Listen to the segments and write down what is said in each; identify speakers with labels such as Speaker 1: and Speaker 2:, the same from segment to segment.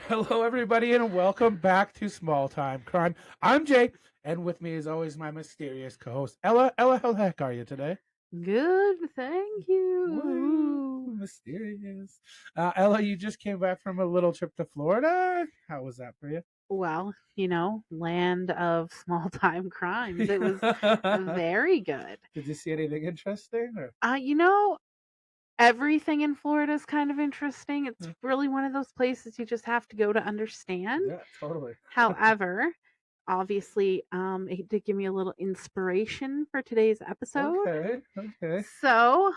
Speaker 1: Hello, everybody, and welcome back to Small Time Crime. I'm Jay, and with me, as always, my mysterious co-host Ella. Ella, how the heck are you today?
Speaker 2: Good, thank
Speaker 1: Woo,
Speaker 2: you.
Speaker 1: mysterious. Ella, you just came back from a little trip to Florida. How was that for you?
Speaker 2: Well, land of small time crimes. It was very good.
Speaker 1: Did you see anything interesting? Or
Speaker 2: Uh, you know, Everything in Florida is kind of interesting. It's really one of those places you just have to go to understand.
Speaker 1: yeah, totally.
Speaker 2: However, obviously, it did give me a little inspiration for today's episode.
Speaker 1: Okay, okay,
Speaker 2: So,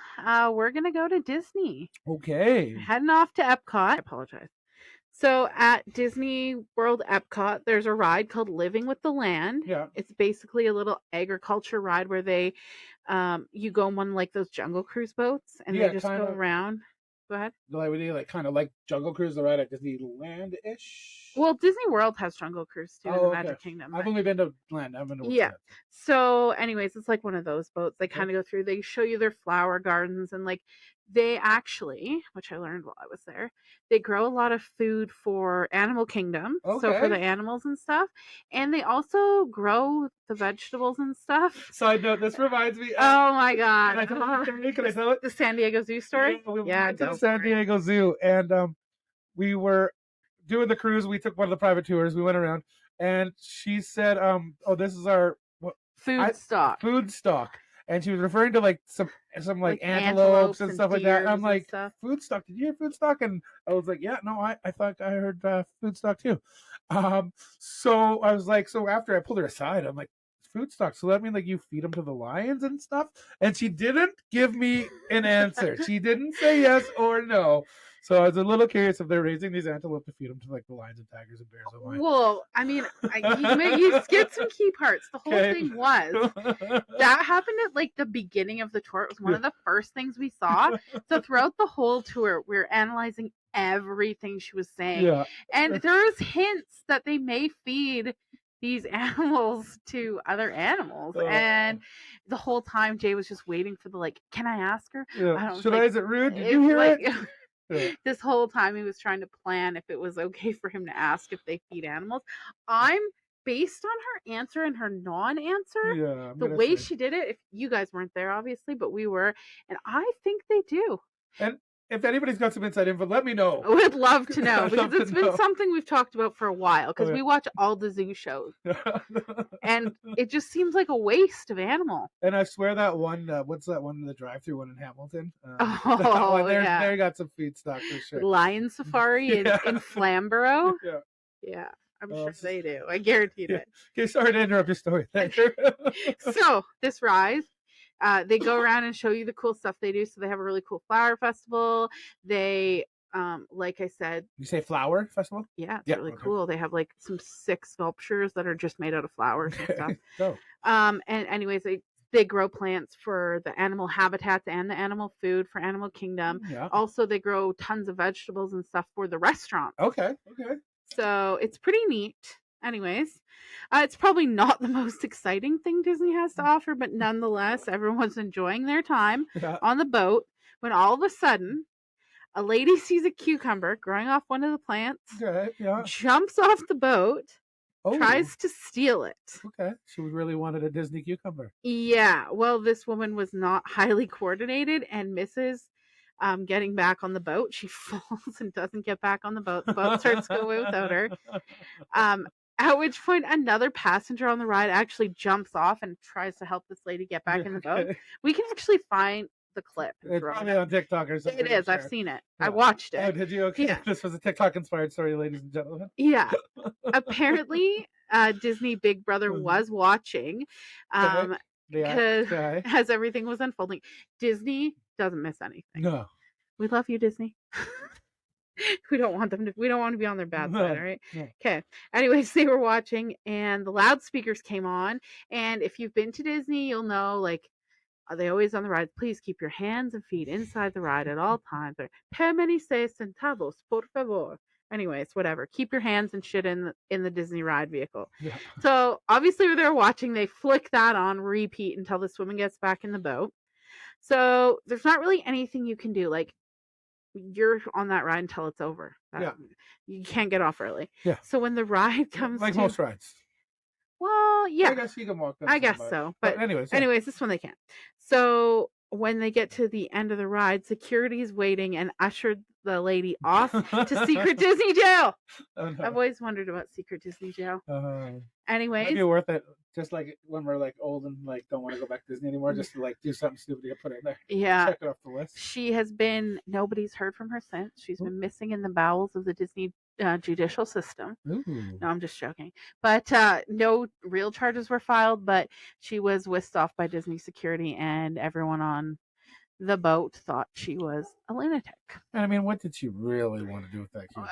Speaker 2: we're gonna go to Disney.
Speaker 1: okay.
Speaker 2: Heading off to Epcot. I apologize. So at Disney World Epcot, there's a ride called Living with the Land.
Speaker 1: Yeah,
Speaker 2: It's basically a little agriculture ride where you go on one like those Jungle Cruise boats and they
Speaker 1: yeah,
Speaker 2: just
Speaker 1: kind
Speaker 2: go
Speaker 1: of.
Speaker 2: around. Go ahead.
Speaker 1: Like we like kind of like Jungle Cruise, the ride at Disneyland ish.
Speaker 2: Well, Disney World has Jungle Cruise too in the
Speaker 1: Oh, okay.
Speaker 2: Magic Kingdom,
Speaker 1: I've
Speaker 2: but
Speaker 1: only been to land. I haven't been to World
Speaker 2: yeah.
Speaker 1: yet.
Speaker 2: So, anyways, it's like one of those boats. They
Speaker 1: Okay.
Speaker 2: kind of go through, they show you their flower gardens, and like they actually, which I learned while I was there, they grow a lot of food for Animal Kingdom. So, for the
Speaker 1: Okay.
Speaker 2: animals and stuff. And they also grow the vegetables and stuff.
Speaker 1: Side note: this reminds me.
Speaker 2: Oh my
Speaker 1: Can I
Speaker 2: God.
Speaker 1: tell it? Can I tell it?
Speaker 2: The San Diego Zoo story?
Speaker 1: Yeah, we
Speaker 2: Yeah,
Speaker 1: went to the
Speaker 2: go
Speaker 1: San
Speaker 2: for it.
Speaker 1: Diego Zoo, and we were doing the cruise. We took one of the private tours. We went around, and she said, "Oh, this is our what I
Speaker 2: Food stock.
Speaker 1: food stock," and she was referring to like some like
Speaker 2: Like
Speaker 1: antelopes
Speaker 2: antelopes
Speaker 1: and
Speaker 2: and
Speaker 1: stuff like that. And I'm
Speaker 2: deers and
Speaker 1: like,
Speaker 2: stuff.
Speaker 1: "Food stock? Did you hear food stock?" And I was like, "Yeah, no, I thought I heard food stock too." So I was like, so after I pulled her aside, I'm like, "Food stock? So that mean like you feed them to the lions and stuff?" And she didn't give me an answer. She didn't say yes or no. So I was a little curious if they're raising these antelope to feed them to like the lions and tigers and bears online.
Speaker 2: Well, I mean, you skipped some key parts. The whole
Speaker 1: Okay.
Speaker 2: thing was that happened at like the beginning of the tour. It was one of the first things we saw. So throughout the whole tour, we were analyzing everything she was saying,
Speaker 1: Yeah.
Speaker 2: and there's hints that they may feed these animals to other animals. And the whole time, Jay was just waiting for the like, can I ask her?
Speaker 1: Yeah.
Speaker 2: I don't
Speaker 1: Should
Speaker 2: like.
Speaker 1: I? Is it rude? Did you
Speaker 2: It's
Speaker 1: hear
Speaker 2: like
Speaker 1: it? Yeah.
Speaker 2: this whole time he was trying to plan if it was okay for him to ask if they feed animals. I'm based on her answer and her non-answer,
Speaker 1: Yeah. I'm
Speaker 2: the
Speaker 1: gonna
Speaker 2: way
Speaker 1: say.
Speaker 2: she did it. If you guys weren't there, obviously, but we were, and I think they do.
Speaker 1: And if anybody's got some inside info, let me know.
Speaker 2: I would love to know
Speaker 1: I'd
Speaker 2: because
Speaker 1: love to
Speaker 2: it's been
Speaker 1: know.
Speaker 2: something we've talked about for a while. Because
Speaker 1: Oh,
Speaker 2: we watch all the zoo shows,
Speaker 1: yeah.
Speaker 2: and it just seems like a waste of animal.
Speaker 1: And I swear that one, what's that one, the drive-through one in Hamilton? That one,
Speaker 2: Oh yeah,
Speaker 1: there got some feedstock for sure.
Speaker 2: Lion Safari
Speaker 1: Yeah.
Speaker 2: in Flamborough.
Speaker 1: Yeah.
Speaker 2: Yeah, I'm
Speaker 1: Oh,
Speaker 2: sure they do. I guaranteed
Speaker 1: yeah.
Speaker 2: it.
Speaker 1: Okay, sorry to interrupt your story. Thank
Speaker 2: So this rise, they go around and show you the cool stuff they do. So they have a really cool flower festival. They, like I said,
Speaker 1: You say flower festival?
Speaker 2: yeah, it's
Speaker 1: Yeah.
Speaker 2: really
Speaker 1: Okay.
Speaker 2: cool. They have like some sick sculptures that are just made out of flowers and stuff.
Speaker 1: Go.
Speaker 2: And anyways, they grow plants for the animal habitats and the animal food for Animal Kingdom.
Speaker 1: Yeah.
Speaker 2: Also, they grow tons of vegetables and stuff for the restaurant.
Speaker 1: Okay. Okay.
Speaker 2: So it's pretty neat. Anyways, it's probably not the most exciting thing Disney has to offer, but nonetheless, everyone's enjoying their time
Speaker 1: Yeah.
Speaker 2: on the boat when all of a sudden a lady sees a cucumber growing off one of the plants,
Speaker 1: Okay. Yeah.
Speaker 2: jumps off the boat,
Speaker 1: Oh.
Speaker 2: tries to steal it.
Speaker 1: Okay. She really wanted a Disney cucumber.
Speaker 2: Yeah, well, this woman was not highly coordinated and misses getting back on the boat. She falls and doesn't get back on the boat. The boat starts going without her. At which point, another passenger on the ride actually jumps off and tries to help this lady get back in the boat.
Speaker 1: Okay.
Speaker 2: We can actually find the clip.
Speaker 1: It's probably on TikTok or something.
Speaker 2: It is. I've seen it. I watched
Speaker 1: Oh,
Speaker 2: it.
Speaker 1: did you? Okay.
Speaker 2: Yeah.
Speaker 1: This was a TikTok inspired story, ladies and gentlemen.
Speaker 2: Yeah. Apparently, Disney Big Brother was watching because
Speaker 1: Okay.
Speaker 2: as everything was unfolding, Disney doesn't miss anything.
Speaker 1: No.
Speaker 2: We love you, Disney. We don't want to be on their bad
Speaker 1: No,
Speaker 2: side, right?
Speaker 1: no.
Speaker 2: Okay. Anyways, they were watching and the loudspeakers came on. And if you've been to Disney, you'll know like are they always on the ride? Please keep your hands and feet inside the ride at all times. Or permanece sentados, por favor. Anyways, whatever. Keep your hands and shit in the Disney ride vehicle.
Speaker 1: Yeah.
Speaker 2: So obviously, they're watching. They flick that on repeat until this woman gets back in the boat. So there's not really anything you can do. Like you're on that ride until it's over.
Speaker 1: Yeah.
Speaker 2: You can't get off early.
Speaker 1: Yeah.
Speaker 2: So when the ride comes
Speaker 1: Like
Speaker 2: to,
Speaker 1: most rides.
Speaker 2: well,
Speaker 1: I
Speaker 2: yeah,
Speaker 1: guess you can walk them
Speaker 2: I
Speaker 1: some,
Speaker 2: guess so. But
Speaker 1: anyways, yeah.
Speaker 2: anyways, this one they can't. So when they get to the end of the ride, security's waiting and ushered the lady off to Secret Disney Jail.
Speaker 1: Oh, no.
Speaker 2: I've always wondered about Secret Disney Jail.
Speaker 1: Might
Speaker 2: Anyways,
Speaker 1: be worth it. Just like when we're like old and like don't want to go back to Disney anymore, just to like do something stupid to get put in there.
Speaker 2: yeah,
Speaker 1: Check it off the list.
Speaker 2: she has been. Nobody's heard from her since. She's been missing in the bowels of the Disney judicial system.
Speaker 1: Ooh.
Speaker 2: No, I'm just joking. But no real charges were filed. But she was whisked off by Disney security, and everyone on the boat thought she was a lunatic.
Speaker 1: And I mean, what did she really want to do with that key?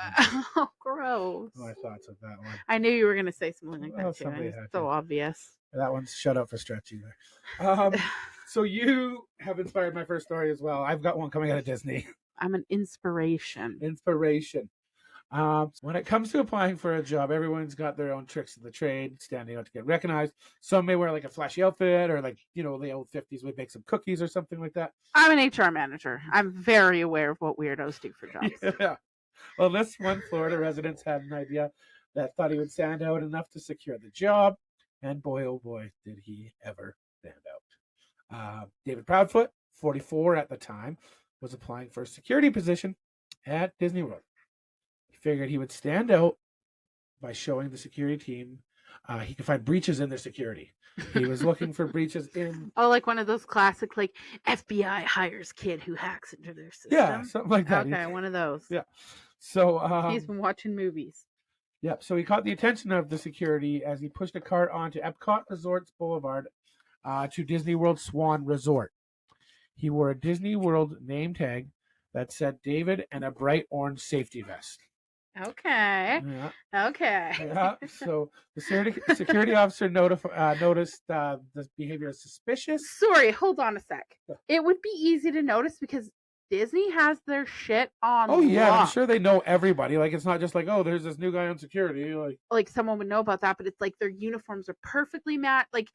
Speaker 2: Oh, gross.
Speaker 1: My thoughts of that one.
Speaker 2: I knew you were going to say something like
Speaker 1: Well,
Speaker 2: that too.
Speaker 1: somebody
Speaker 2: And
Speaker 1: had
Speaker 2: it's so
Speaker 1: to.
Speaker 2: obvious.
Speaker 1: That one's shut up for stretch either. So you have inspired my first story as well. I've got one coming out of Disney.
Speaker 2: I'm an inspiration.
Speaker 1: Inspiration. When it comes to applying for a job, everyone's got their own tricks of the trade, standing out to get recognized. Some may wear like a flashy outfit, or like, you know, the old 50s would make some cookies or something like that.
Speaker 2: I'm an HR manager. I'm very aware of what weirdos do for jobs.
Speaker 1: Yeah. Well, this one Florida resident had an idea that thought he would stand out enough to secure the job. And boy, oh boy, did he ever stand out. David Proudfoot, 44 at the time, was applying for a security position at Disney World. He figured he would stand out by showing the security team he could find breaches in their security. He was looking for breaches in...
Speaker 2: Oh, like one of those classic, like, FBI hires kid who hacks into their system?
Speaker 1: Yeah, something like that.
Speaker 2: Okay, one of those.
Speaker 1: Yeah. So...
Speaker 2: he's been watching movies.
Speaker 1: Yep, so he caught the attention of the security as he pushed a cart onto Epcot Resorts Boulevard to Disney World Swan Resort. He wore a Disney World name tag that said David and a bright orange safety vest.
Speaker 2: Okay.
Speaker 1: Yeah.
Speaker 2: Okay.
Speaker 1: Yeah. So the security officer noticed this behavior as suspicious.
Speaker 2: Sorry, hold on a sec. It would be easy to notice because Disney has their shit on.
Speaker 1: Oh yeah,
Speaker 2: lock.
Speaker 1: I'm sure they know everybody. Like, it's not just like, oh, there's this new guy on security.
Speaker 2: Like someone would know about that, but it's like their uniforms are perfectly matched. Like,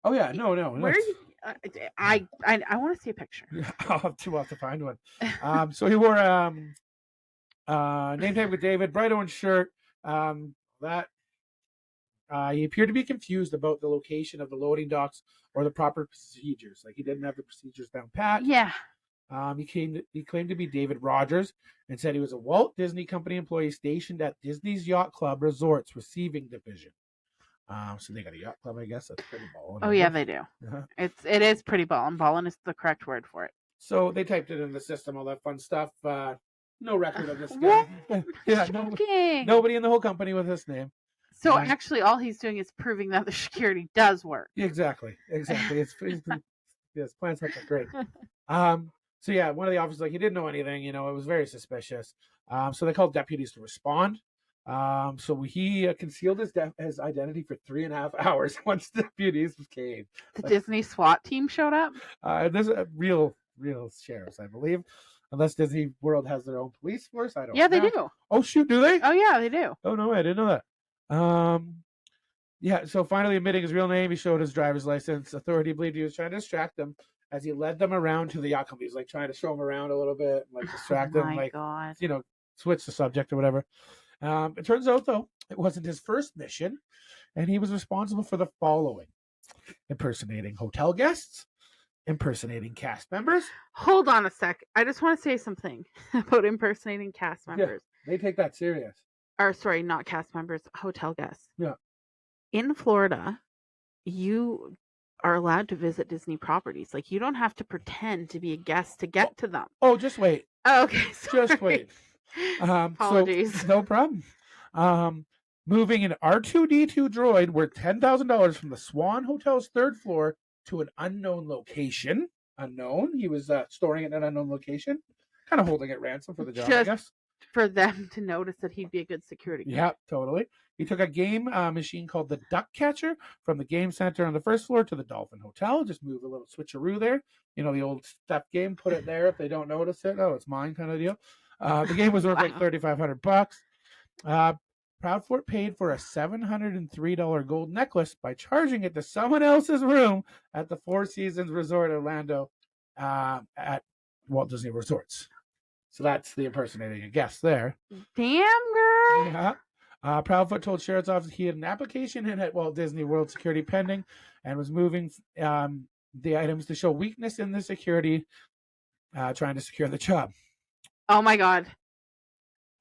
Speaker 1: oh yeah, no.
Speaker 2: where you? I want to see a picture.
Speaker 1: Yeah, I'll have to find one. So he wore name tag with David, bright orange shirt. He appeared to be confused about the location of the loading docks or the proper procedures. Like, he didn't have the procedures down pat.
Speaker 2: Yeah.
Speaker 1: He claimed to be David Rogers and said he was a Walt Disney Company employee stationed at Disney's Yacht Club Resorts Receiving Division. So they got a yacht club, I guess. That's pretty ballin'.
Speaker 2: Oh yeah, they do.
Speaker 1: Uh-huh.
Speaker 2: It is pretty ballin'. Ballin' is the correct word for it.
Speaker 1: So they typed it in the system, all that fun stuff. No record of this guy. Yeah, nobody in the whole company with this name.
Speaker 2: So actually, all he's doing is proving that the security does work.
Speaker 1: Exactly. His plans look great. So yeah, one of the officers, like, he didn't know anything. You know, it was very suspicious. So they called deputies to respond. So he concealed his identity for 3.5 hours once the deputies came.
Speaker 2: The Disney SWAT team showed up.
Speaker 1: There's a real sheriffs, I believe, unless Disney World has their own police force. I don't.
Speaker 2: Yeah,
Speaker 1: know.
Speaker 2: they do.
Speaker 1: Oh shoot, do they?
Speaker 2: Oh yeah, they do.
Speaker 1: Oh no, I didn't know that. Yeah. So finally, admitting his real name, he showed his driver's license. Authority believed he was trying to distract them as he led them around to the yacht company. He was like trying to show them around a little bit, like distract them, like
Speaker 2: God.
Speaker 1: you know, switch the subject or whatever. It turns out, though, it wasn't his first mission, and he was responsible for the following: impersonating hotel guests, impersonating cast members.
Speaker 2: Hold on a sec. I just want to say something about impersonating cast members.
Speaker 1: Yeah, they take that serious.
Speaker 2: Or sorry, not cast members, hotel guests.
Speaker 1: Yeah.
Speaker 2: In Florida, you are allowed to visit Disney properties. Like, you don't have to pretend to be a guest to get to them.
Speaker 1: Oh, just wait.
Speaker 2: Oh, okay. Sorry.
Speaker 1: Just wait.
Speaker 2: Apologies.
Speaker 1: So, no problem. Moving an R2-D2 droid worth $10,000 from the Swan Hotel's third floor to an unknown location. Unknown. He was storing it in an unknown location, kind of holding it ransom for the job, I guess.
Speaker 2: For them to notice that he'd be a good security guard.
Speaker 1: Yeah, totally. He took a game machine called the Duck Catcher from the game center on the first floor to the Dolphin Hotel. Just move a little switcheroo there. You know, the old step game. Put it there if they don't notice it. Oh, it's mine kind of deal. The game was worth like $3,500. Proudfoot paid for a $703 gold necklace by charging it to someone else's room at the Four Seasons Resort Orlando at Walt Disney Resorts. So that's the impersonating a guest there.
Speaker 2: Damn, girl.
Speaker 1: Yeah. Proudfoot told Sheriff's Office he had an application in at Walt Disney World security pending and was moving the items to show weakness in the security, trying to secure the job.
Speaker 2: Oh my god.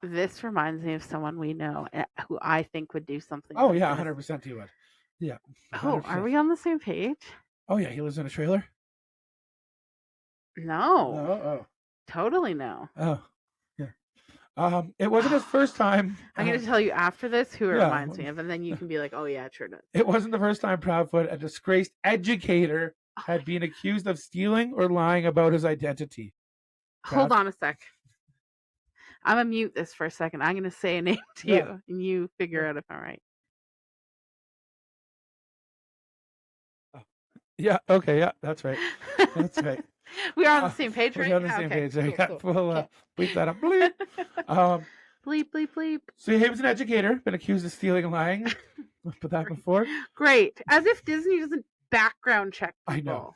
Speaker 2: This reminds me of someone we know who I think would do something.
Speaker 1: Oh,
Speaker 2: like
Speaker 1: yeah,
Speaker 2: this.
Speaker 1: 100% he would. Yeah.
Speaker 2: Oh, are
Speaker 1: 100%.
Speaker 2: we on the same page?
Speaker 1: Oh, yeah, he lives in a trailer?
Speaker 2: No.
Speaker 1: Oh.
Speaker 2: Totally no.
Speaker 1: Oh, yeah. It wasn't his first time.
Speaker 2: I'm going to tell you after this who it
Speaker 1: yeah.
Speaker 2: reminds me of, and then you can be like, oh, yeah, it sure does.
Speaker 1: It wasn't the first time Proudfoot, a disgraced educator, had been accused of stealing or lying about his identity.
Speaker 2: Hold on a sec. I'm going to mute this for a second. I'm going to say a name to you, and you figure out if I'm right.
Speaker 1: Yeah, okay, yeah, that's right. That's right.
Speaker 2: We are on the same page, right?
Speaker 1: We're on the same page. Cool, yeah, cool. We'll bleep that up. Bleep.
Speaker 2: Bleep, bleep, bleep.
Speaker 1: So he was an educator, been accused of stealing and lying. I've put that before.
Speaker 2: Great. As if Disney doesn't background check
Speaker 1: I
Speaker 2: people.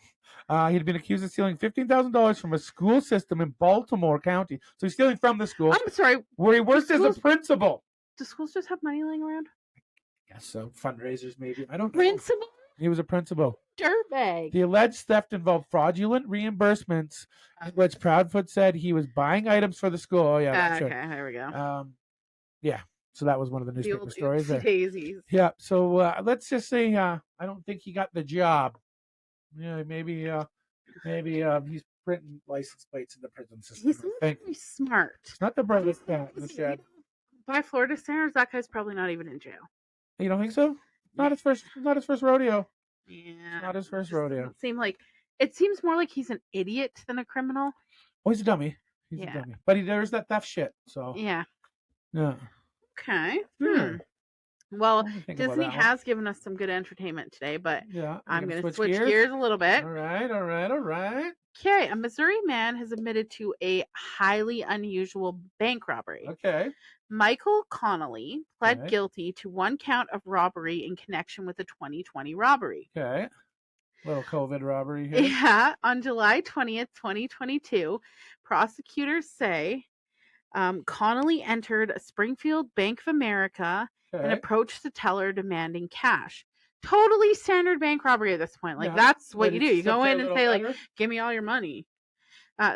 Speaker 1: know. He'd been accused of stealing $15,000 from a school system in Baltimore County. So he's stealing from the school.
Speaker 2: I'm sorry.
Speaker 1: Where he worked as a principal.
Speaker 2: Do schools just have money laying around?
Speaker 1: I guess so. Fundraisers, maybe. I don't know.
Speaker 2: Principal?
Speaker 1: He was a principal.
Speaker 2: Dirtbag.
Speaker 1: The alleged theft involved fraudulent reimbursements, in which Proudfoot said he was buying items for the school. Oh, yeah.
Speaker 2: Okay, there we go.
Speaker 1: Yeah. So that was one of the newspaper stories there.
Speaker 2: Daisies.
Speaker 1: Yeah. So let's just say I don't think he got the job. Yeah, maybe he's printing license plates in the prison system.
Speaker 2: He's not very smart.
Speaker 1: It's not the brightest cat in the shed.
Speaker 2: By Florida standards, that guy's probably not even in jail.
Speaker 1: You don't think so? Not his first rodeo.
Speaker 2: Yeah.
Speaker 1: Not his first rodeo.
Speaker 2: It seems more like he's an idiot than a criminal.
Speaker 1: Oh, he's a dummy. He's a dummy. But there's that theft shit. So
Speaker 2: yeah.
Speaker 1: Yeah.
Speaker 2: Okay. Well, Disney has given us some good entertainment today, but I'm going to switch gears a little bit.
Speaker 1: All right.
Speaker 2: Okay, a Missouri man has admitted to a highly unusual bank robbery.
Speaker 1: Okay.
Speaker 2: Michael Connolly pled guilty to one count of robbery in connection with the 2020 robbery.
Speaker 1: Okay. Little COVID robbery here.
Speaker 2: Yeah. On July 20th, 2022, prosecutors say Connolly entered a Springfield Bank of America and approached the teller demanding cash. Totally standard bank robbery at this point. Like, that's what you do. You go in and say, like, give me all your money.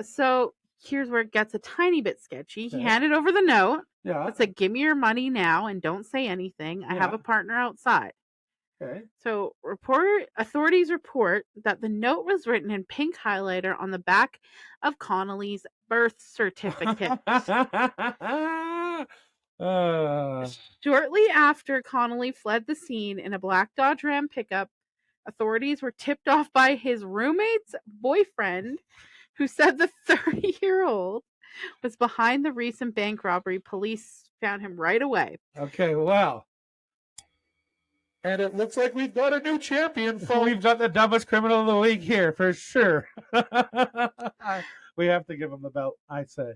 Speaker 2: So here's where it gets a tiny bit sketchy. He handed over the note.
Speaker 1: Yeah.
Speaker 2: It's like, give me your money now and don't say anything. I have a partner outside.
Speaker 1: Okay.
Speaker 2: So authorities report that the note was written in pink highlighter on the back of Connolly's birth certificate. Shortly after Connolly fled the scene in a black Dodge Ram pickup, authorities were tipped off by his roommate's boyfriend, who said the 30-year-old was behind the recent bank robbery. Police found him right away.
Speaker 1: Okay, wow. And it looks like we've got a new champion. We've got the dumbest criminal of the league here, for sure. We have to give him the belt, I'd say.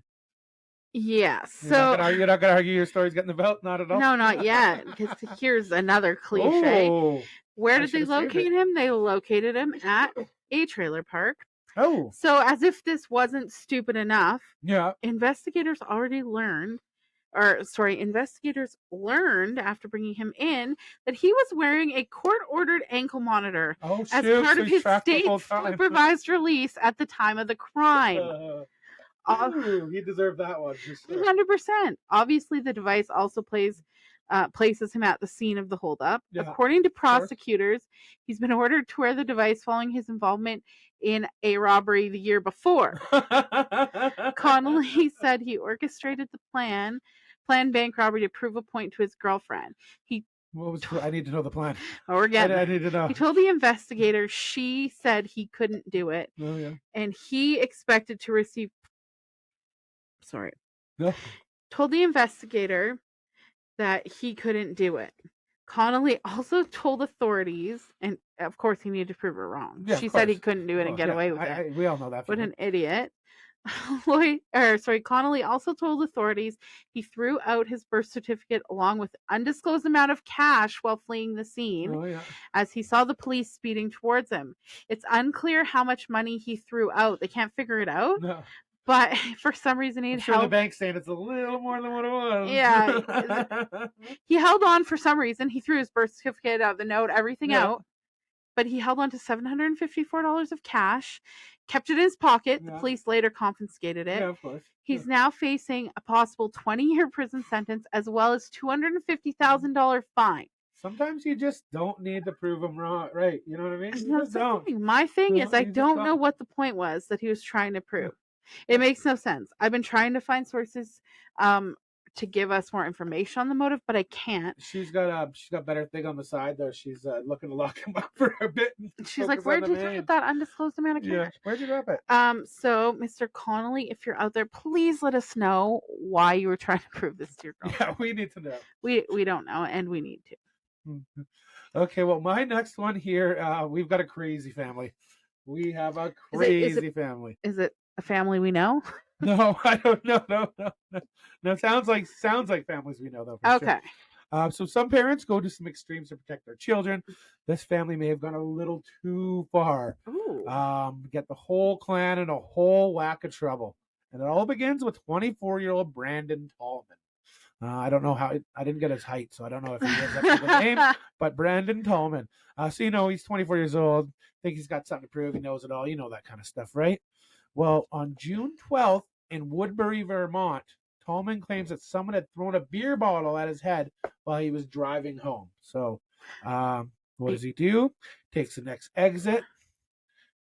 Speaker 2: Yeah,
Speaker 1: so... You're not going to argue your story's getting the belt? Not at all?
Speaker 2: No, not yet. Because here's another cliche.
Speaker 1: Oh,
Speaker 2: where did they locate him? They located him at a trailer park.
Speaker 1: Oh.
Speaker 2: So as if this wasn't stupid enough,
Speaker 1: investigators
Speaker 2: learned after bringing him in that he was wearing a court-ordered ankle monitor as part of his state-supervised release at the time of the crime.
Speaker 1: He deserved that one.
Speaker 2: 100%. Obviously, the device also places him at the scene of the holdup.
Speaker 1: Yeah,
Speaker 2: according to prosecutors, he's been ordered to wear the device following his involvement in a robbery the year before. Connolly said he orchestrated the planned bank robbery to prove a point to his girlfriend.
Speaker 1: I need to know the plan.
Speaker 2: Oh, we're getting
Speaker 1: I need to know.
Speaker 2: He told the investigator she said he couldn't do it.
Speaker 1: Oh, yeah.
Speaker 2: And he expected to receive... Sorry.
Speaker 1: No.
Speaker 2: Told the investigator that he couldn't do it. Connolly also told authorities, and of course he needed to prove her wrong.
Speaker 1: Yeah,
Speaker 2: she said he couldn't do it and get away with it.
Speaker 1: We all know that.
Speaker 2: What an idiot. Connolly also told authorities he threw out his birth certificate along with undisclosed amount of cash while fleeing the scene as he saw the police speeding towards him. It's unclear how much money he threw out. They can't figure it out.
Speaker 1: No.
Speaker 2: But for some reason
Speaker 1: I'm
Speaker 2: he'd
Speaker 1: sure the
Speaker 2: held
Speaker 1: bank's saying it's a little more than what it was.
Speaker 2: Yeah, he held on for some reason. He threw his birth certificate out, the note, everything
Speaker 1: Yeah.
Speaker 2: out. But he held on to $754 of cash, kept it in his pocket. The
Speaker 1: Yeah.
Speaker 2: police later confiscated it.
Speaker 1: Yeah, of course.
Speaker 2: He's now facing a possible 20-year prison sentence as well as $250,000 fine.
Speaker 1: Sometimes you just don't need to prove them wrong, right? You know what I mean? You
Speaker 2: That's
Speaker 1: just
Speaker 2: the
Speaker 1: don't.
Speaker 2: thing. My thing is, I
Speaker 1: You just
Speaker 2: don't know
Speaker 1: don't.
Speaker 2: what the point was that he was trying to prove. It makes no sense. I've been trying to find sources to give us more information on the motive, but I can't.
Speaker 1: She's got better thing on the side though. She's looking to lock him up for a bit.
Speaker 2: She's like, "Where'd you drop that undisclosed amount of cash?"
Speaker 1: Yeah, where'd you drop it?
Speaker 2: So Mr. Connolly, if you're out there, please let us know why you were trying to prove this to your girlfriend.
Speaker 1: Yeah, we need to know.
Speaker 2: We don't know, and we need to.
Speaker 1: Okay, well, my next one here, we've got a crazy family. We have a crazy family.
Speaker 2: Is it a family we know?
Speaker 1: No, I don't know. No, sounds like families we know though. For
Speaker 2: Okay.
Speaker 1: Sure. So some parents go to some extremes to protect their children. This family may have gone a little too far.
Speaker 2: Ooh.
Speaker 1: Get the whole clan in a whole whack of trouble, and it all begins with 24-year-old Brandon Tallman. I don't know how I didn't get his height, so I don't know if he lives up to the name. But Brandon Tallman. So he's 24 years old. Think he's got something to prove. He knows it all. You know that kind of stuff, right? Well, on June 12th in Woodbury, Vermont, Tallman claims that someone had thrown a beer bottle at his head while he was driving home. So, what does he do? Takes the next exit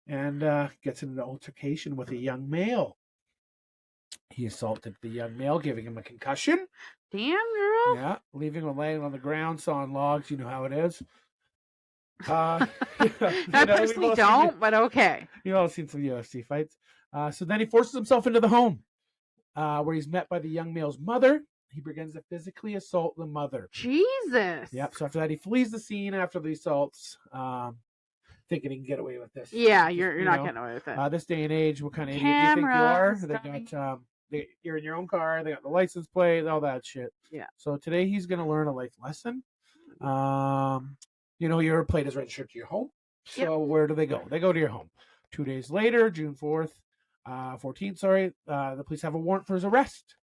Speaker 1: and gets in an altercation with a young male. He assaulted the young male, giving him a concussion.
Speaker 2: Damn, girl.
Speaker 1: Yeah, leaving him laying on the ground, sawing logs. You know how it is.
Speaker 2: I personally don't, but okay.
Speaker 1: You've all seen some UFC fights. So then he forces himself into the home, where he's met by the young male's mother. He begins to physically assault the mother.
Speaker 2: Jesus.
Speaker 1: Yep. So after that, he flees the scene after the assaults, thinking he can get away with this.
Speaker 2: Yeah, you're not getting away with it.
Speaker 1: This day and age, what kind of idiot do you think you are? They got you're in your own car. They got the license plate, all that shit.
Speaker 2: Yeah.
Speaker 1: So today he's going to learn a life lesson. Your plate is registered to your home. So where do they go? They go to your home. 2 days later, June 14th, the police have a warrant for his arrest.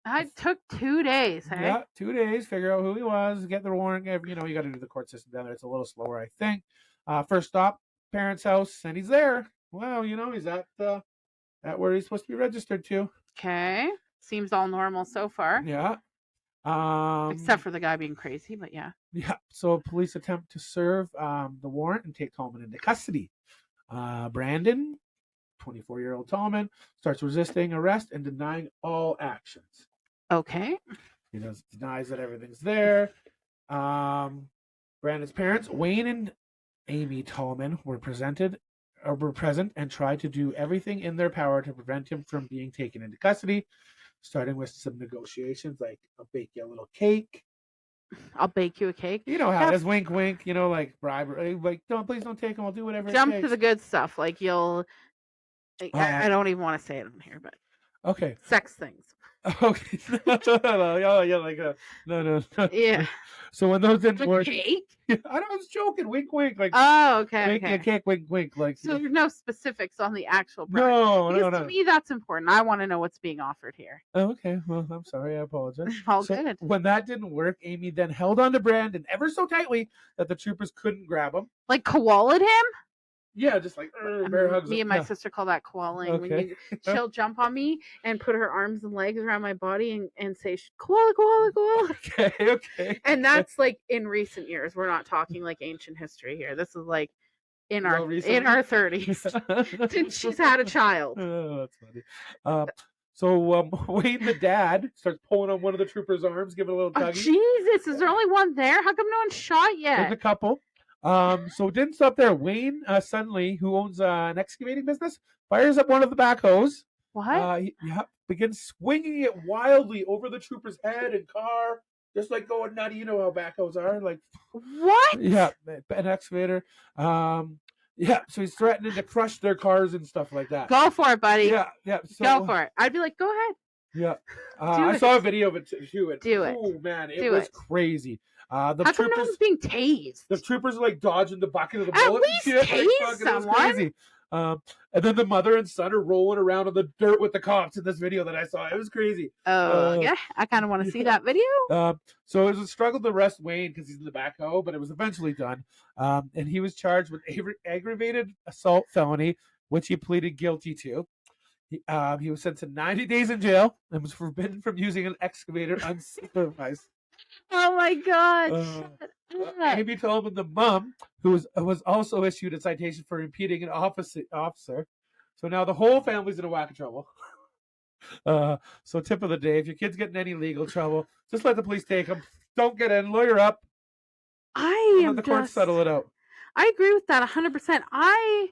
Speaker 2: It took 2 days, hey?
Speaker 1: Yeah, 2 days. Figure out who he was, get the warrant. You got to do the court system down there. It's a little slower, I think. First stop, parents' house, and he's there. Well, he's at where he's supposed to be registered to.
Speaker 2: Okay. Seems all normal so far.
Speaker 1: Yeah.
Speaker 2: Except for the guy being crazy, but yeah.
Speaker 1: Yeah. So police attempt to serve the warrant and take Tallman into custody. Brandon, 24-year-old Tallman, starts resisting arrest and denying all actions.
Speaker 2: Okay.
Speaker 1: He denies that everything's there. Brandon's parents, Wayne and Amy Tallman, were present and tried to do everything in their power to prevent him from being taken into custody, starting with some negotiations like, I'll bake you a little cake.
Speaker 2: I'll bake you a cake.
Speaker 1: You know how it is, wink, wink, like bribery. Like, please don't take him. I'll do whatever it
Speaker 2: Jump
Speaker 1: takes.
Speaker 2: to the good stuff. Like I don't even want to say it on here, but.
Speaker 1: Okay.
Speaker 2: Sex things.
Speaker 1: Okay. No.
Speaker 2: Yeah.
Speaker 1: So when those didn't work,
Speaker 2: cake?
Speaker 1: I was joking. Wink, wink. Like,
Speaker 2: oh, okay.
Speaker 1: Making a cake, wink, wink. Like,
Speaker 2: so there's no specifics on the actual price.
Speaker 1: No.
Speaker 2: To me, that's important. I want to know what's being offered here.
Speaker 1: Oh, okay. Well, I'm sorry. I apologize.
Speaker 2: All good.
Speaker 1: When that didn't work, Amy then held on to Brandon ever so tightly that the troopers couldn't grab him.
Speaker 2: Like koala'd him?
Speaker 1: Yeah, just like bear hugs.
Speaker 2: Me and my sister call that koalaing.
Speaker 1: Okay.
Speaker 2: When she'll jump on me and put her arms and legs around my body and say koala, koala, koala.
Speaker 1: Okay.
Speaker 2: And that's like in recent years. We're not talking like ancient history here. This is like in our 30s. Since she's had a child.
Speaker 1: Oh, that's funny. So Wayne, the dad, starts pulling on one of the troopers' arms, giving a little tuggy.
Speaker 2: Oh, Jesus, is there only one there? How come no one's shot yet?
Speaker 1: There's a couple. So it didn't stop there. Wayne suddenly, who owns an excavating business, fires up one of the backhoes.
Speaker 2: What?
Speaker 1: Begins swinging it wildly over the trooper's head and car, just like going nutty. You know how backhoes are, like
Speaker 2: what?
Speaker 1: Yeah, an excavator. So he's threatening to crush their cars and stuff like that.
Speaker 2: Go for it, buddy.
Speaker 1: Yeah. So,
Speaker 2: go for it. I'd be like, go ahead.
Speaker 1: Yeah. I saw a video of it too.
Speaker 2: Do it.
Speaker 1: Oh man, it was crazy.
Speaker 2: How come no one's being tased?
Speaker 1: The troopers are like dodging the bucket of the
Speaker 2: At
Speaker 1: bullet.
Speaker 2: least tase someone.
Speaker 1: Crazy. And then the mother and son are rolling around in the dirt with the cops in this video that I saw. It was crazy.
Speaker 2: Oh, yeah. I kind of want to see that video.
Speaker 1: So it was a struggle to arrest Wayne because he's in the backhoe, but it was eventually done. And he was charged with aggravated assault felony, which he pleaded guilty to. He was sentenced to 90 days in jail and was forbidden from using an excavator unsupervised.
Speaker 2: Oh my God.
Speaker 1: Amy Tolman, the mom, who was also issued a citation for impeding an officer. So now the whole family's in a whack of trouble. So tip of the day, if your kid's getting any legal trouble, just let the police take them. Don't get in, lawyer up. Let the courts settle it out.
Speaker 2: I agree with that 100%. I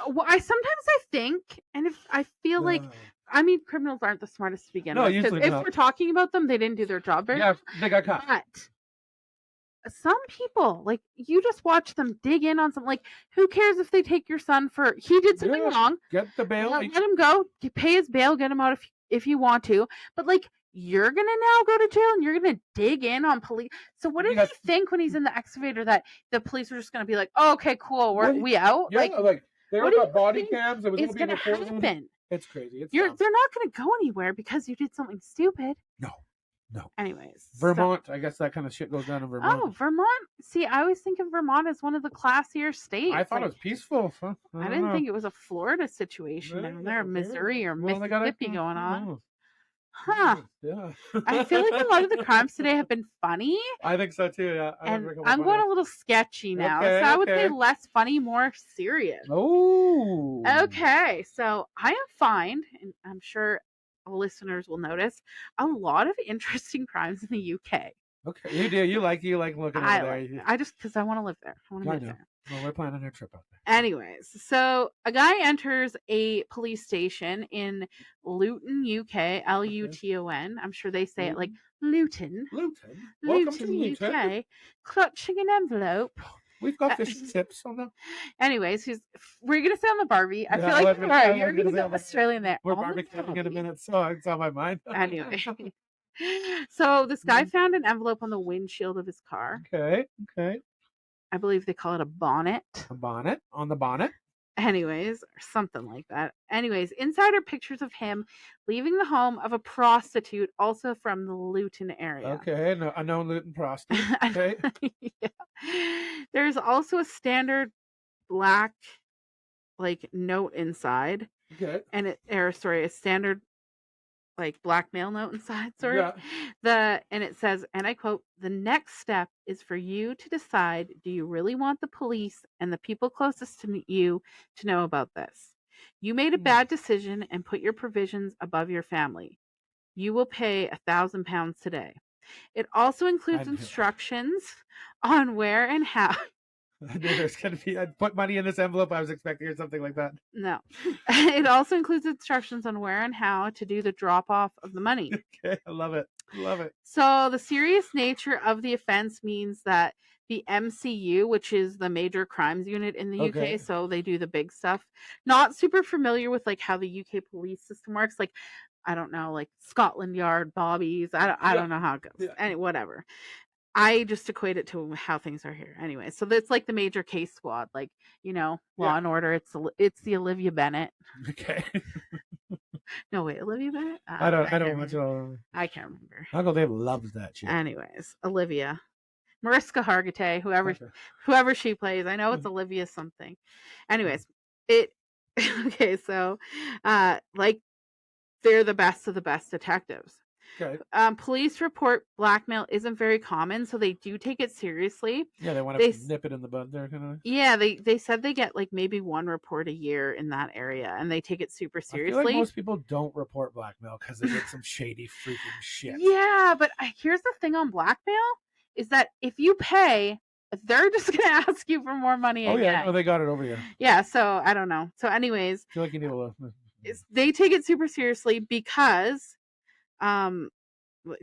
Speaker 2: sometimes I think, and if I feel like, I mean, criminals aren't the smartest to begin with.
Speaker 1: Usually
Speaker 2: if
Speaker 1: not.
Speaker 2: we're talking about them, they didn't do their job very well.
Speaker 1: Yeah, they got caught.
Speaker 2: But some people, like, you just watch them dig in on something. Like, who cares if they take your son for, he did something wrong.
Speaker 1: Get the bail.
Speaker 2: Let him go. Pay his bail. Get him out if you want to. But, like, you're going to now go to jail and you're going to dig in on police. So what did he think when he's in the excavator that the police are just going to be like, oh, okay, cool, we out?
Speaker 1: Yeah, like they're got body cams. It was
Speaker 2: it's going to happen.
Speaker 1: It's crazy.
Speaker 2: They're not going to go anywhere because you did something stupid.
Speaker 1: No.
Speaker 2: Anyways.
Speaker 1: Vermont, I guess that kind of shit goes down in Vermont.
Speaker 2: Oh, Vermont. See, I always think of Vermont as one of the classier states.
Speaker 1: I thought it was peaceful.
Speaker 2: I didn't think it was a Florida situation down there, Missouri or Mississippi going on. Huh.
Speaker 1: Yeah.
Speaker 2: I feel like a lot of the crimes today have been funny.
Speaker 1: I think so too, yeah.
Speaker 2: I'm going a little sketchy now.
Speaker 1: Okay,
Speaker 2: so I would say less funny, more serious.
Speaker 1: Oh.
Speaker 2: Okay. So I have found, and I'm sure listeners will notice, a lot of interesting crimes in the UK.
Speaker 1: Okay. You do. You like looking over there.
Speaker 2: I just, because I want to live there. I want to live there.
Speaker 1: Well, we're planning a trip out there.
Speaker 2: Anyways, so a guy enters a police station in Luton, UK, Luton. I'm sure they say it like Luton.
Speaker 1: Welcome to
Speaker 2: Luton, UK. Clutching an envelope.
Speaker 1: We've got fish and chips on them.
Speaker 2: Anyways, we're going to stay on the Barbie. I feel like you're going to go Australian there.
Speaker 1: We're barbecuing in a minute, so it's on my mind.
Speaker 2: Anyway. So this guy found an envelope on the windshield of his car.
Speaker 1: Okay.
Speaker 2: I believe they call it a bonnet.
Speaker 1: A bonnet? On the bonnet?
Speaker 2: Anyways, or something like that. Anyways, inside are pictures of him leaving the home of a prostitute, also from the Luton area.
Speaker 1: Okay, a known Luton prostitute. Okay.
Speaker 2: Yeah. There's also a standard black, like, note inside.
Speaker 1: Okay.
Speaker 2: And a standard, like, blackmail note inside, sorry.
Speaker 1: Yeah.
Speaker 2: And it says, and I quote, "The next step is for you to decide, do you really want the police and the people closest to you to know about this? You made a bad decision and put your provisions above your family. You will pay £1,000 today. It also includes instructions on where and how."
Speaker 1: I knew there's going to be, I'd put money in this envelope. I was expecting something like that.
Speaker 2: No. It also includes instructions on where and how to do the drop off of the money.
Speaker 1: Okay, I love it.
Speaker 2: So the serious nature of the offense means that the MCU, which is the Major Crimes Unit in the UK, so they do the big stuff. Not super familiar with like how the UK police system works. Like, I don't know, like Scotland Yard, Bobbies. I don't know how it goes. Yeah. Whatever. I just equate it to how things are here. Anyway, so that's like the Major Case Squad, like, Law and Order. It's the Olivia Bennett.
Speaker 1: Okay.
Speaker 2: No, wait, Olivia Bennett?
Speaker 1: I don't watch it all.
Speaker 2: I can't remember.
Speaker 1: Uncle Dave loves that shit.
Speaker 2: Anyways, Olivia. Mariska Hargitay, whoever she plays. I know it's Olivia something. Anyways, okay, so like, they're the best of the best detectives.
Speaker 1: Okay.
Speaker 2: Police report blackmail isn't very common, so they do take it seriously.
Speaker 1: Yeah, they want to nip it in the bud there, kind of.
Speaker 2: Yeah, they said they get like maybe one report a year in that area, and they take it super seriously.
Speaker 1: I feel like most people don't report blackmail because they get some shady freaking shit.
Speaker 2: Yeah, but here's the thing on blackmail is that if you pay, they're just gonna ask you for more money again.
Speaker 1: Yeah, no, they got it over here.
Speaker 2: Yeah, so I don't know. So anyways,
Speaker 1: I feel like you need a
Speaker 2: they take it super seriously because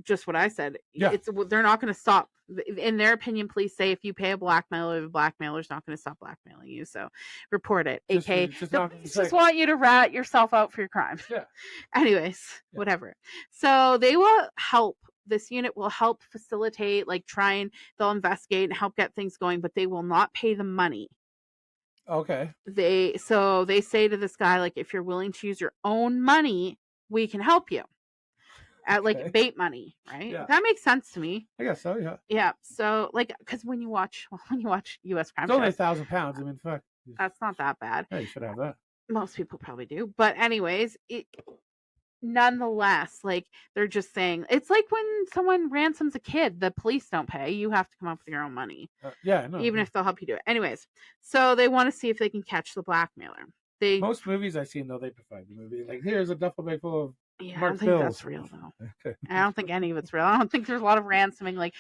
Speaker 2: just what I said.
Speaker 1: Yeah.
Speaker 2: They're not going to stop. In their opinion, police say if you pay a blackmailer, the blackmailer's not going to stop blackmailing you. So report it. AK, just want you to rat yourself out for your crime.
Speaker 1: Yeah.
Speaker 2: Anyways, whatever. So they will help. This unit will help facilitate, like they'll investigate and help get things going, but they will not pay the money.
Speaker 1: Okay.
Speaker 2: They say to this guy, like, if you're willing to use your own money, we can help you at like
Speaker 1: Okay.
Speaker 2: bait money, right?
Speaker 1: Yeah.
Speaker 2: That makes sense to me.
Speaker 1: I guess so. Yeah.
Speaker 2: Yeah. So like, because when you watch U.S. crime
Speaker 1: It's only
Speaker 2: shows,
Speaker 1: 1,000 pounds. I mean, fuck.
Speaker 2: that's not that bad.
Speaker 1: Yeah, you should have that.
Speaker 2: Most people probably do, but anyways, nonetheless, like they're just saying it's like when someone ransoms a kid, the police don't pay. You have to come up with your own money,
Speaker 1: Yeah, no.
Speaker 2: even if they'll help you do it. Anyways, so they want to see if they can catch the blackmailer. They
Speaker 1: Most movies I've seen, though, they provide the movie. Like, here's a duffel bag full of
Speaker 2: Yeah, I don't
Speaker 1: Mark's
Speaker 2: think
Speaker 1: bills.
Speaker 2: that's real though.
Speaker 1: Okay.
Speaker 2: I don't think any of it's real. I don't think there's a lot of ransoming. Like,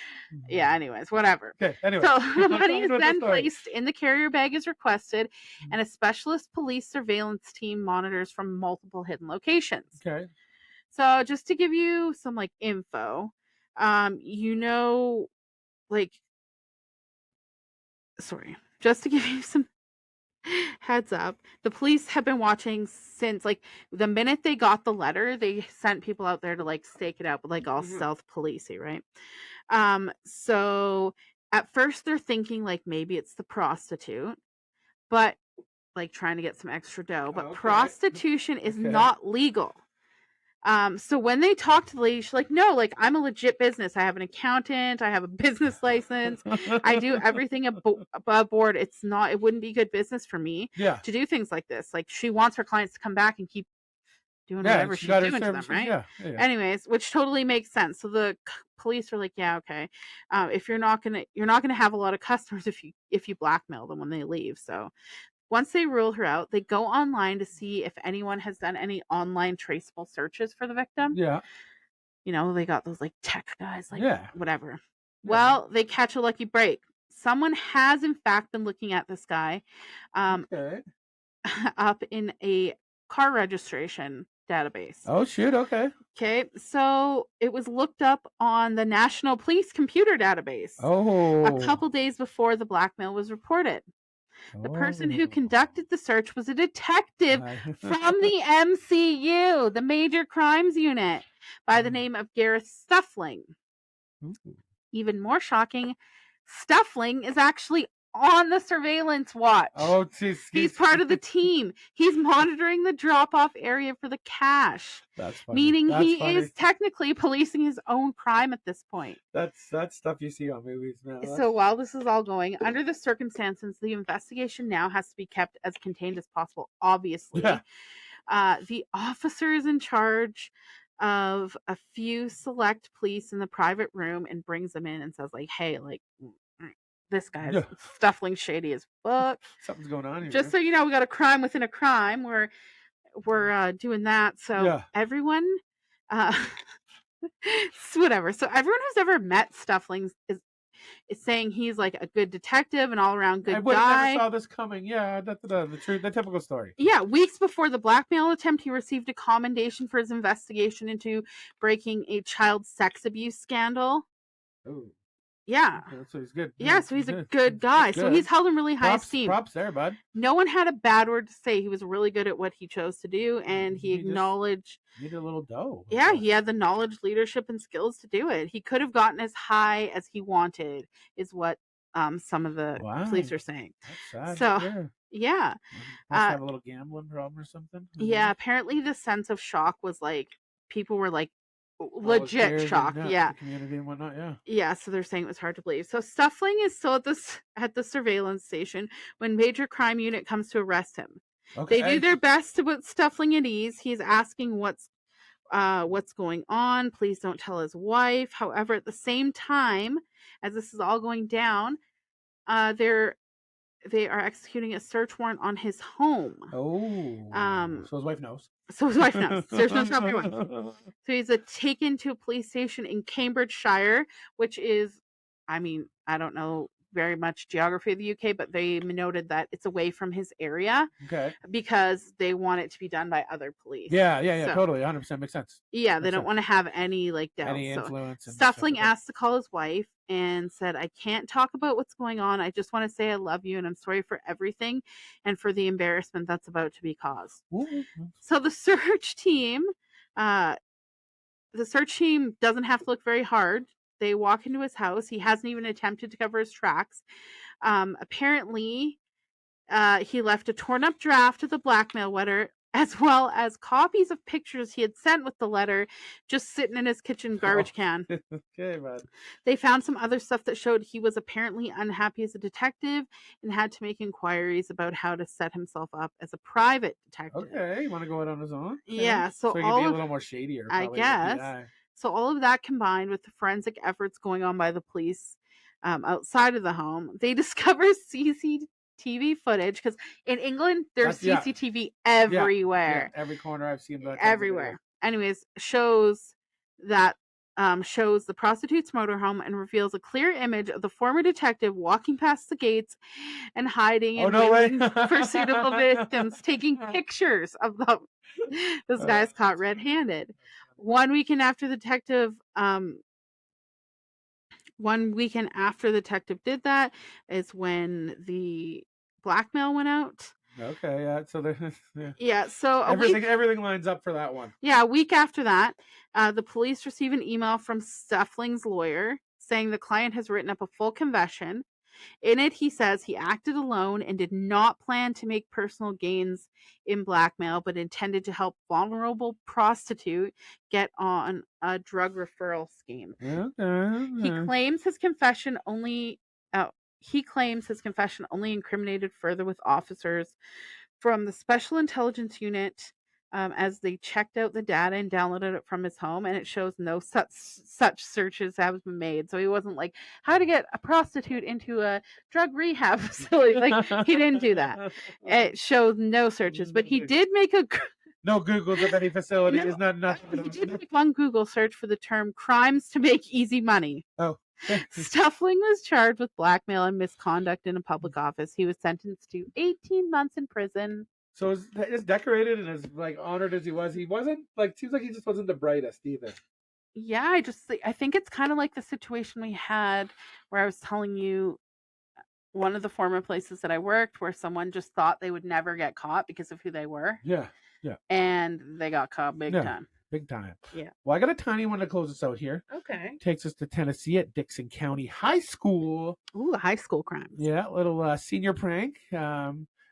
Speaker 2: yeah. Anyways, whatever.
Speaker 1: Okay. Anyway,
Speaker 2: So
Speaker 1: keep
Speaker 2: the
Speaker 1: on
Speaker 2: money
Speaker 1: going
Speaker 2: is
Speaker 1: with the
Speaker 2: then
Speaker 1: story.
Speaker 2: placed in the carrier bag as requested, and a specialist police surveillance team monitors from multiple hidden locations.
Speaker 1: Okay.
Speaker 2: So just to give you some like info, like, sorry, just to give you some heads up, the police have been watching since like the minute they got the letter, they sent people out there to like stake it out, but like all stealth policey, right? So at first they're thinking like maybe it's the prostitute, but like trying to get some extra dough, but
Speaker 1: Okay.
Speaker 2: prostitution is
Speaker 1: Okay.
Speaker 2: not legal. So when they talk to the lady, she's like, no, like I'm a legit business. I have an accountant. I have a business license. I do everything above board. It wouldn't be good business for me
Speaker 1: Yeah.
Speaker 2: to do things like this. Like she wants her clients to come back and keep doing
Speaker 1: Yeah.
Speaker 2: whatever
Speaker 1: She
Speaker 2: she's
Speaker 1: got her
Speaker 2: doing to them,
Speaker 1: services.
Speaker 2: right?
Speaker 1: Yeah. Yeah.
Speaker 2: Anyways, which totally makes sense. So the police are like, yeah, okay. If you're not gonna have a lot of customers if you blackmail them when they leave. So once they rule her out, they go online to see if anyone has done any online traceable searches for the victim.
Speaker 1: Yeah.
Speaker 2: You know, they got those like tech guys, like
Speaker 1: Yeah.
Speaker 2: whatever.
Speaker 1: Yeah.
Speaker 2: Well, they catch a lucky break. Someone has in fact been looking at this guy
Speaker 1: Okay.
Speaker 2: up in a car registration database.
Speaker 1: Oh, shoot. Okay.
Speaker 2: Okay, so it was looked up on the National Police Computer Database
Speaker 1: Oh.
Speaker 2: a couple days before the blackmail was reported. The person who conducted the search was a detective from the MCU, the Major Crimes Unit, by the name of Gareth Stuffling. Even more shocking, Stuffling is actually on the surveillance watch.
Speaker 1: Oh, geez.
Speaker 2: He's part of the team. He's monitoring the drop-off area for the cash.
Speaker 1: That's funny.
Speaker 2: Meaning
Speaker 1: That's
Speaker 2: he
Speaker 1: funny.
Speaker 2: is technically policing his own crime at this point.
Speaker 1: That's stuff you see on movies now.
Speaker 2: So while this is all going, under the circumstances, the investigation now has to be kept as contained as possible, obviously.
Speaker 1: Yeah.
Speaker 2: The officer is in charge of a few select police in the private room and brings them in and says, like, hey, like, this guy's Stuffling shady as fuck.
Speaker 1: Something's going on here.
Speaker 2: Just so you know, we got a crime within a crime. We're doing that. So everyone, whatever. So everyone who's ever met Stuffling is saying he's like a good detective and all around good guy.
Speaker 1: I never saw this coming. Yeah, that's the typical story.
Speaker 2: Yeah, weeks before the blackmail attempt, he received a commendation for his investigation into breaking a child sex abuse scandal.
Speaker 1: Oh.
Speaker 2: Yeah.
Speaker 1: So he's good.
Speaker 2: Yeah, so he's a good guy. So he's held in really high esteem.
Speaker 1: Props there, bud.
Speaker 2: No one had a bad word to say. He was really good at what he chose to do, and he acknowledged.
Speaker 1: Needed a little dough.
Speaker 2: Yeah, he had the knowledge, leadership, and skills to do it. He could have gotten as high as he wanted, is what some of the police are saying.
Speaker 1: That's sad.
Speaker 2: So yeah.
Speaker 1: Must have a little gambling problem or something.
Speaker 2: Yeah, apparently the sense of shock was like people were like legit shocked. Yeah.
Speaker 1: The community and whatnot. Yeah.
Speaker 2: Yeah. So they're saying it was hard to believe. So Stuffling is still at the surveillance station when Major Crime Unit comes to arrest him. Okay. They do their best to put Stuffling at ease. He's asking what's going on. Please don't tell his wife. However, at the same time as this is all going down, they are executing a search warrant on his home.
Speaker 1: Oh. So his wife knows.
Speaker 2: So his wife knows. There's no stopping one. So he's taken to a police station in Cambridgeshire, which is, I mean, I don't know very much geography of the UK, but they noted that it's away from his area.
Speaker 1: Okay.
Speaker 2: Because they want it to be done by other police.
Speaker 1: Yeah, totally. 100% makes sense.
Speaker 2: Yeah, they don't want to have any doubt.
Speaker 1: Any influence.
Speaker 2: So Stuffling asked to call his wife and said, I can't talk about what's going on. I just want to say I love you and I'm sorry for everything and for the embarrassment that's about to be caused.
Speaker 1: Ooh.
Speaker 2: So the search team doesn't have to look very hard. They walk into his house. He hasn't even attempted to cover his tracks. Apparently, He left a torn up draft of the blackmail letter, as well as copies of pictures he had sent with the letter, just sitting in his kitchen garbage can.
Speaker 1: Okay, man.
Speaker 2: They found some other stuff that showed he was apparently unhappy as a detective and had to make inquiries about how to set himself up as a private detective.
Speaker 1: Okay, you want to go out on his own? Okay.
Speaker 2: Yeah, so
Speaker 1: he can
Speaker 2: all
Speaker 1: be a
Speaker 2: of,
Speaker 1: little more shadier,
Speaker 2: I
Speaker 1: probably. than the
Speaker 2: guess.
Speaker 1: PI.
Speaker 2: So all of that combined with the forensic efforts going on by the police outside of the home, they discover CCTV footage because in England there's
Speaker 1: That's- yeah.
Speaker 2: CCTV
Speaker 1: Yeah,
Speaker 2: everywhere.
Speaker 1: every corner I've seen that.
Speaker 2: Everywhere. Anyways, shows that shows the prostitute's motorhome and reveals a clear image of the former detective walking past the gates and hiding
Speaker 1: Oh,
Speaker 2: in
Speaker 1: no way.
Speaker 2: women's pursuitable victims, taking pictures of them. This guy's caught red-handed. 1 weekend after the detective 1 weekend after the detective did that is when the blackmail went out.
Speaker 1: Okay, yeah. So there, yeah.
Speaker 2: Yeah, so
Speaker 1: everything lines up for that one.
Speaker 2: Yeah, a week after that, the police receive an email from Stuffling's lawyer saying the client has written up a full confession. In it, he says he acted alone and did not plan to make personal gains in blackmail, but intended to help vulnerable prostitute get on a drug referral scheme.
Speaker 1: Okay.
Speaker 2: He claims his confession only incriminated further with officers from the Special Intelligence Unit as they checked out the data and downloaded it from his home, and it shows no such searches have been made. So he wasn't like how to get a prostitute into a drug rehab facility. Like he didn't do that. It shows no searches, but he did make a
Speaker 1: No Googles of any facility
Speaker 2: No,
Speaker 1: is not nothing.
Speaker 2: he did make one Google search for the term "crimes to make easy money."
Speaker 1: Oh.
Speaker 2: Stuffling was charged with blackmail and misconduct in a public office. He was sentenced to 18 months in prison.
Speaker 1: So as decorated and as like honored as he wasn't like seems like he just wasn't the brightest either.
Speaker 2: Yeah, I think it's kind of like the situation we had where I was telling you one of the former places that I worked where someone just thought they would never get caught because of who they were.
Speaker 1: Yeah, yeah.
Speaker 2: And they got caught big time.
Speaker 1: Big time.
Speaker 2: Yeah.
Speaker 1: Well, I got a tiny one to close us out here.
Speaker 2: Okay.
Speaker 1: Takes us to Tennessee at Dixon County High School.
Speaker 2: Ooh, the high school crimes.
Speaker 1: Yeah, a little senior prank.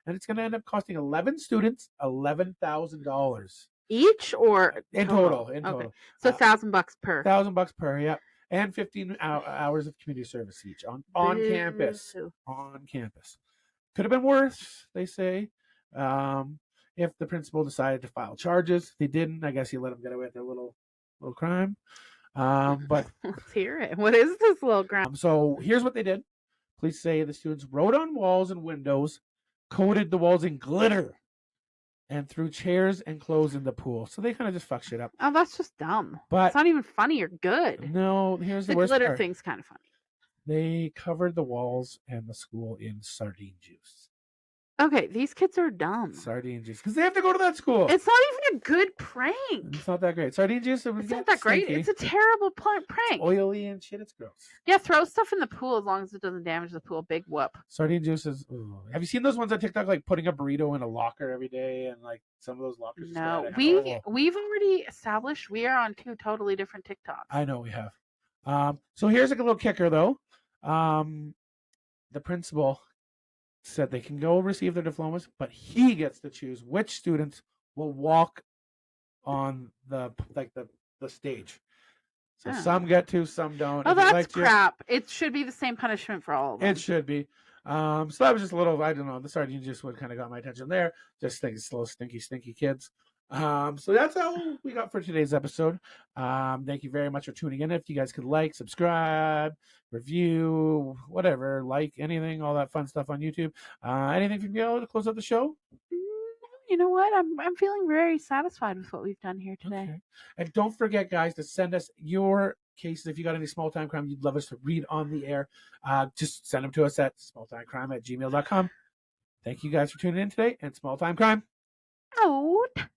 Speaker 1: And it's going to end up costing 11 students $11,000
Speaker 2: each, or
Speaker 1: in total.
Speaker 2: Okay. So $1,000 per.
Speaker 1: $1,000 per. Yep. And 15 hours of community service each on campus. On campus. Could have been worse, they say. If the principal decided to file charges, they didn't. I guess he let them get away with their little crime. But
Speaker 2: let's hear it. What is this little crime?
Speaker 1: So here's what they did. Police say the students wrote on walls and windows, coated the walls in glitter, and threw chairs and clothes in the pool. So they kind of just fuck shit up.
Speaker 2: Oh, that's just dumb.
Speaker 1: But
Speaker 2: it's not even funny or good.
Speaker 1: No, here's the
Speaker 2: The
Speaker 1: worst
Speaker 2: glitter
Speaker 1: part.
Speaker 2: thing's kind of funny.
Speaker 1: They covered the walls and the school in sardine juice.
Speaker 2: Okay, these kids are dumb.
Speaker 1: Sardine juice. Because they have to go to that school.
Speaker 2: It's not even a good prank.
Speaker 1: It's not that great. Sardine juice.
Speaker 2: It's not that great. It's a terrible prank.
Speaker 1: It's oily and shit. It's gross.
Speaker 2: Yeah, throw stuff in the pool as long as it doesn't damage the pool. Big whoop.
Speaker 1: Sardine juice is. Ugh. Have you seen those ones on TikTok, like putting a burrito in a locker every day, and like some of those lockers?
Speaker 2: No, we've already established we are on 2 totally different TikToks.
Speaker 1: I know we have. So here's like a little kicker though. The principal said they can go receive their diplomas, but he gets to choose which students will walk on the stage. So some get to, some don't.
Speaker 2: Oh, that's crap. It should be the same punishment for all of them.
Speaker 1: It should be. So that was just a little, I don't know, the sardine juice would kind of got my attention there. Just think it's little stinky kids. So that's all we got for today's episode. Thank you very much for tuning in. If you guys could like, subscribe, review, whatever, like anything, all that fun stuff on YouTube. Anything from you to close out the show?
Speaker 2: You know what? I'm feeling very satisfied with what we've done here today.
Speaker 1: Okay. And don't forget, guys, to send us your cases. If you got any small time crime you'd love us to read on the air, just send them to us at smalltimecrime@gmail.com. Thank you guys for tuning in today, and Small Time Crime
Speaker 2: out.